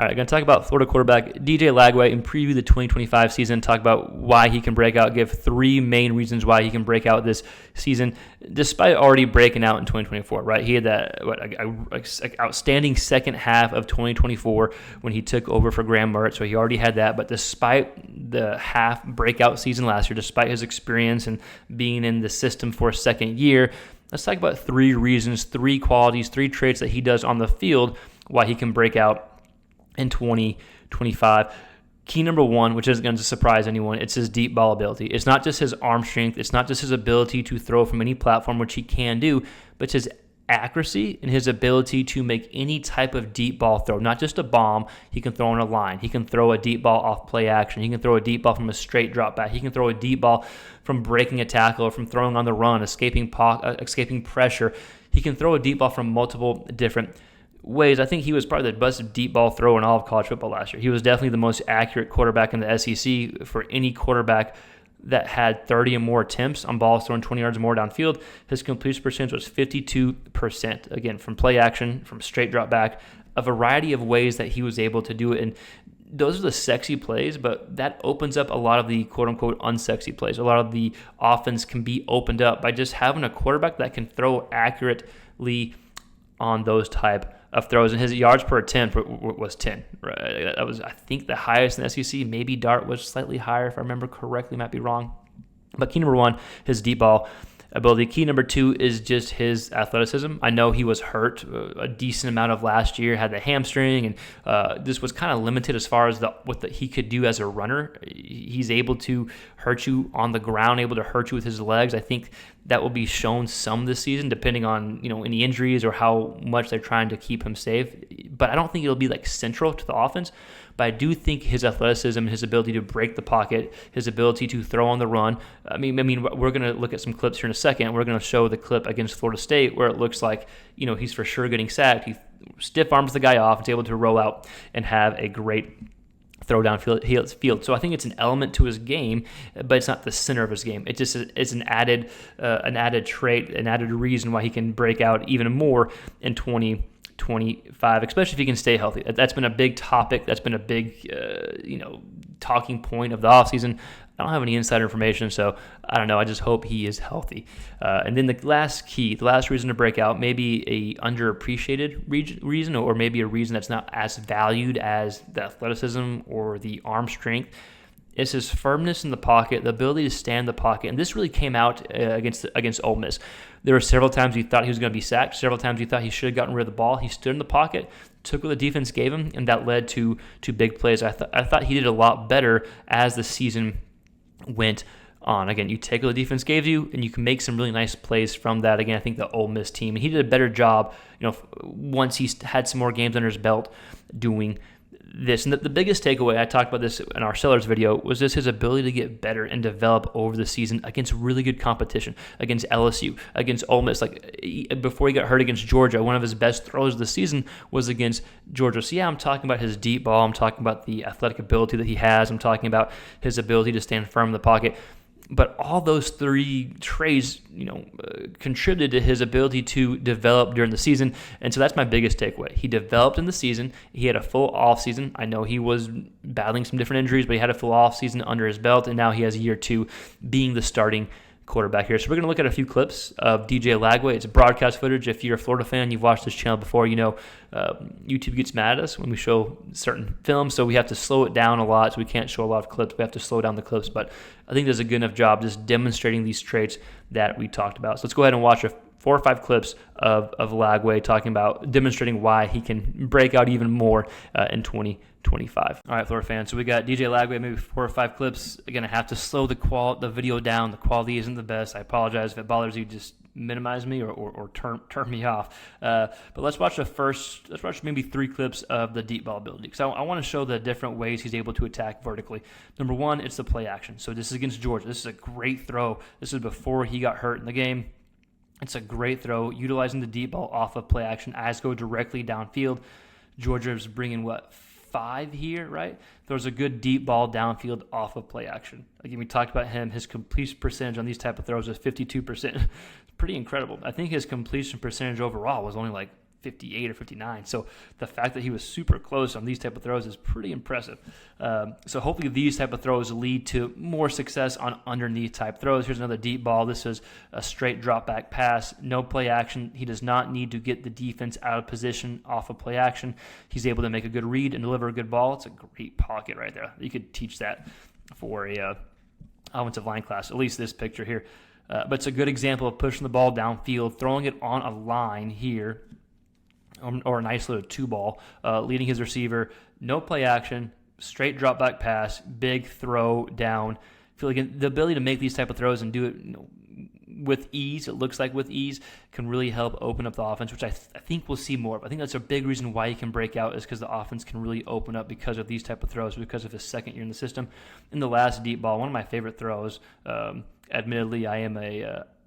All right, going to talk about Florida quarterback DJ Lagway and preview the 2025 season, talk about why he can break out, give three main reasons why he can break out this season, despite already breaking out in 2024, right? He had that outstanding second half of 2024 when he took over for Graham Mertz, so he already had that, but despite the half breakout season last year, despite his experience and being in the system for a second year, let's talk about three reasons, three qualities, three traits that he does on the field why he can break out in 2025. Key number one, which isn't going to surprise anyone, it's his deep ball ability. It's not just his arm strength. It's not just his ability to throw from any platform, which he can do, but it's his accuracy and his ability to make any type of deep ball throw, not just a bomb. He can throw on a line. He can throw a deep ball off play action. He can throw a deep ball from a straight drop back. He can throw a deep ball from breaking a tackle or from throwing on the run, escaping pressure. He can throw a deep ball from multiple different ways. I think he was probably the best deep ball thrower in all of college football last year. He was definitely the most accurate quarterback in the SEC for any quarterback that had 30 and more attempts on balls thrown 20 yards or more downfield. His completion percentage was 52%. Again, from play action, from straight drop back, a variety of ways that he was able to do it. And those are the sexy plays, but that opens up a lot of the quote-unquote unsexy plays. A lot of the offense can be opened up by just having a quarterback that can throw accurately on those type of throws, and his yards per attempt was 10. Right? That was, I think, the highest in the SEC. Maybe Dart was slightly higher, if I remember correctly. Might be wrong. But key number one, his deep ball ability. Key number two is just his athleticism. I know he was hurt a decent amount of last year, had the hamstring, and this was kind of limited as far as what he could do as a runner. He's able to hurt you on the ground, able to hurt you with his legs. I think that will be shown some this season, depending on any injuries or how much they're trying to keep him safe. But I don't think it'll be like central to the offense. But I do think his athleticism, his ability to break the pocket, his ability to throw on the run. I mean, we're going to look at some clips here in a second. We're going to show the clip against Florida State where it looks like he's for sure getting sacked. He stiff arms the guy off and is able to roll out and have a great throw down field. So I think it's an element to his game, but it's not the center of his game. It just is an added trait, an added reason why he can break out even more in 2025, especially if he can stay healthy. That's been a big topic. That's been a big, talking point of the offseason. I don't have any insider information, so I don't know. I just hope he is healthy. And then the last reason to break out, maybe a underappreciated reason, or maybe a reason that's not as valued as the athleticism or the arm strength, is his firmness in the pocket, the ability to stand in the pocket. And this really came out against Ole Miss. There were several times you thought he was going to be sacked. Several times you thought he should have gotten rid of the ball. He stood in the pocket, took what the defense gave him, and that led to big plays. I thought he did a lot better as the season went on. Again, you take what the defense gave you, and you can make some really nice plays from that. Again, I think the Ole Miss team, he did a better job, once he had some more games under his belt doing this. And the biggest takeaway, I talked about this in our Sellers video, was just his ability to get better and develop over the season against really good competition, against LSU, against Ole Miss. Like before he got hurt against Georgia, one of his best throws of the season was against Georgia. So yeah, I'm talking about his deep ball. I'm talking about the athletic ability that he has. I'm talking about his ability to stand firm in the pocket. But all those three traits, contributed to his ability to develop during the season. And so that's my biggest takeaway. He developed in the season. He had a full offseason. I know he was battling some different injuries, but he had a full offseason under his belt, and now he has year two being the starting quarterback here. So we're going to look at a few clips of DJ Lagway. It's broadcast footage. If you're a Florida fan, you've watched this channel before, YouTube gets mad at us when we show certain films, so we have to slow it down a lot, so we can't show a lot of clips. We have to slow down the clips, but I think does a good enough job just demonstrating these traits that we talked about. So let's go ahead and watch 4 or 5 clips of Lagway demonstrating why he can break out even more in 2025. All right, Florida fans, so we got DJ Lagway, maybe 4 or 5 clips. Again, I have to slow the video down. The quality isn't the best. I apologize if it bothers you. Just minimize me or turn me off. But let's watch maybe 3 clips of the deep ball ability, because I want to show the different ways he's able to attack vertically. Number one, it's the play action. So this is against Georgia. This is a great throw. This is before he got hurt in the game. It's a great throw, utilizing the deep ball off of play action. Eyes go directly downfield. Georgia's bringing 5 here, right? Throws a good deep ball downfield off of play action. Again, we talked about him. His completion percentage on these type of throws is 52%. It's pretty incredible. I think his completion percentage overall was only like 58 or 59. So the fact that he was super close on these type of throws is pretty impressive. So hopefully these type of throws lead to more success on underneath type throws. Here's another deep ball. This is a straight drop back pass, no play action. He does not need to get the defense out of position off of play action. He's able to make a good read and deliver a good ball. It's a great pocket right there. You could teach that for a offensive line class, at least this picture here. But it's a good example of pushing the ball downfield, throwing it on a line here, or a nice little two ball, leading his receiver, no play action, straight drop back pass, big throw down. I feel like the ability to make these type of throws and do it with ease, it looks like with ease, can really help open up the offense, which I think we'll see more of. I think that's a big reason why he can break out, is because the offense can really open up because of these type of throws, because of his second year in the system. In the last deep ball, one of my favorite throws, admittedly, I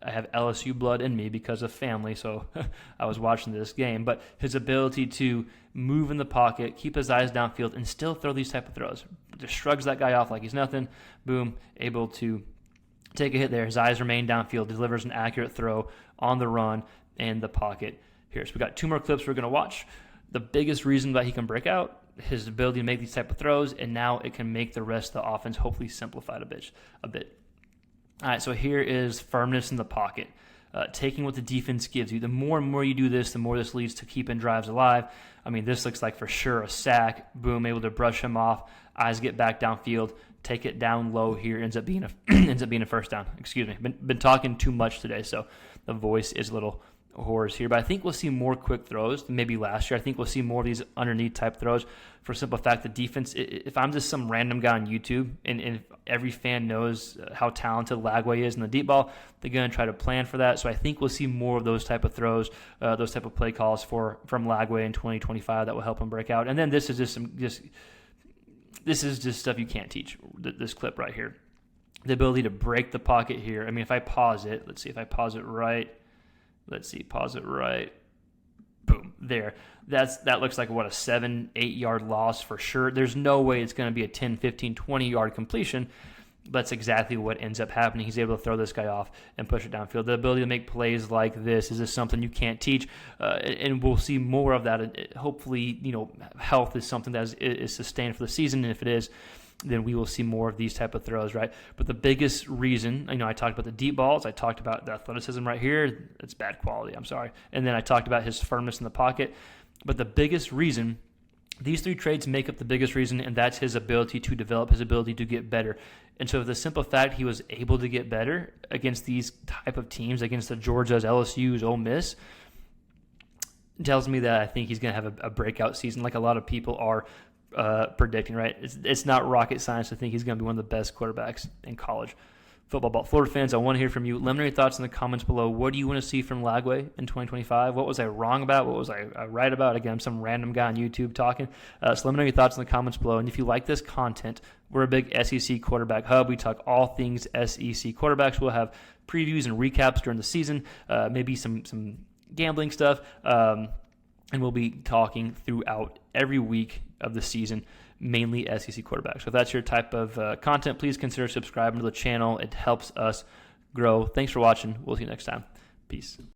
have LSU blood in me because of family, so I was watching this game. But his ability to move in the pocket, keep his eyes downfield, and still throw these type of throws. Just shrugs that guy off like he's nothing. Boom, able to take a hit there. His eyes remain downfield, delivers an accurate throw on the run and the pocket here. So we got two more clips we're going to watch. The biggest reason that he can break out, his ability to make these type of throws, and now it can make the rest of the offense hopefully simplified a bit. All right, so here is firmness in the pocket. Taking what the defense gives you. The more and more you do this, the more this leads to keeping drives alive. I mean, this looks like for sure a sack. Boom, able to brush him off. Eyes get back downfield. Take it down low here. Ends up being a first down. Excuse me. Been talking too much today, so the voice is a little hoarse here. But I think we'll see more quick throws than maybe last year. I think we'll see more of these underneath type throws for a simple fact the defense, if I'm just some random guy on YouTube and if every fan knows how talented Lagway is in the deep ball, they're going to try to plan for that. So I think we'll see more of those type of throws, those type of play calls from Lagway in 2025 that will help him break out. And then this is just stuff you can't teach, this clip right here. The ability to break the pocket here. I mean, if I pause it, let's see if I pause it right. Pause it right. Boom, there. That looks like, a 7-8 yard loss for sure. There's no way it's going to be a 10, 15, 20 yard completion. That's exactly what ends up happening. He's able to throw this guy off and push it downfield. The ability to make plays like this is just something you can't teach, and we'll see more of that. Hopefully, health is something that is sustained for the season, and if it is, then we will see more of these type of throws, right? But the biggest reason, I talked about the deep balls. I talked about the athleticism right here. It's bad quality, I'm sorry. And then I talked about his firmness in the pocket. But the biggest reason, these three traits make up the biggest reason, and that's his ability to develop, his ability to get better. And so the simple fact he was able to get better against these type of teams, against the Georgias, LSUs, Ole Miss, tells me that I think he's going to have a breakout season like a lot of people are predicting, right? It's not rocket science to think he's going to be one of the best quarterbacks in college football. But Florida fans, I want to hear from you. Let me know your thoughts in the comments below. What do you want to see from Lagway in 2025? What was I wrong about? What was I right about? Again, I'm some random guy on YouTube talking. So let me know your thoughts in the comments below. And if you like this content, we're a big SEC quarterback hub. We talk all things SEC quarterbacks. We'll have previews and recaps during the season, maybe some gambling stuff. And we'll be talking throughout every week of the season, mainly SEC quarterbacks. So if that's your type of content, please consider subscribing to the channel. It helps us grow. Thanks for watching. We'll see you next time. Peace.